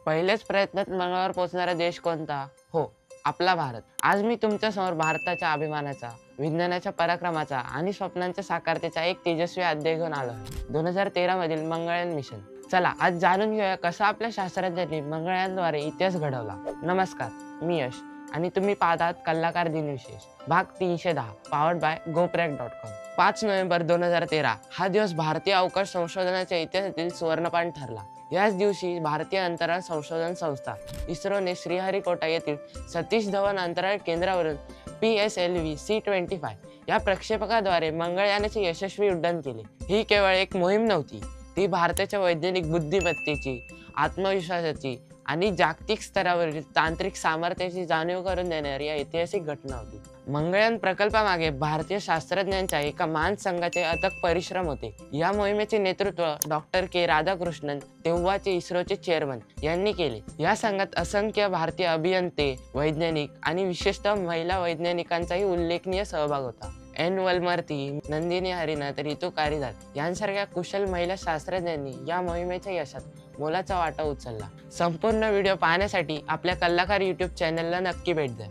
पहिल्याच प्रयत्नात मंगळावर पोहोचणारा देश कोणता? हो, आपला भारत. आज मी तुमच्यासमोर भारताच्या अभिमानाचा, विज्ञानाच्या पराक्रमाचा आणि स्वप्नांच्या साकारतेचा एक तेजस्वी अध्याय घेऊन आलो आहे. 2013 मधील मंगळयान मिशन. चला आज जाणून घेऊया कसा आपल्या शास्त्रज्ञांनी मंगळयानद्वारे इतिहास घडवला. नमस्कार, मी यश आणि तुम्ही पाहतात कलाकार दिनविशेष भाग 310 पॉवर्ड बाय GoPrack.com. 5 नोव्हेंबर 2013 हा दिवस भारतीय अवकाश संशोधनाच्या इतिहासातील सुवर्णपान ठरला. याच दिवशी भारतीय अंतराळ संशोधन संस्था इस्रोने श्रीहरिकोटा येथील सतीश धवन अंतराळ केंद्रावरून PSLV C-25 या प्रक्षेपकाद्वारे मंगळयानाचे यशस्वी उड्डाण केले. ही केवळ एक मोहीम नव्हती, ती भारताच्या वैज्ञानिक बुद्धिमत्तेची, आत्मविश्वासाची आणि जागतिक स्तरावरील तांत्रिक सामर्थ्याची जाणीव करून देणारी ऐतिहासिक घटना होती. मंगळयान प्रकल्पामागे भारतीय शास्त्रज्ञांच्या एका महान संघाचे अथक परिश्रम होते. या मोहिमेचे नेतृत्व डॉक्टर के राधाकृष्णन, तेव्हाचे इस्रोचे चेअरमन, यांनी केले. या संघात असंख्य भारतीय अभियंते, वैज्ञानिक आणि विशेषतः महिला वैज्ञानिकांचाही उल्लेखनीय सहभाग होता. एन वलमर्ती, नंदिनी हरिनाथ, रितू कारिदार यांसारख्या कुशल महिला शास्त्रज्ञांनी या मोहिमेच्या यशात मोलाचा वाटा उचलला. संपूर्ण व्हिडिओ पाहण्यासाठी आपल्या कलाकार YouTube चॅनलला नक्की भेट द्या.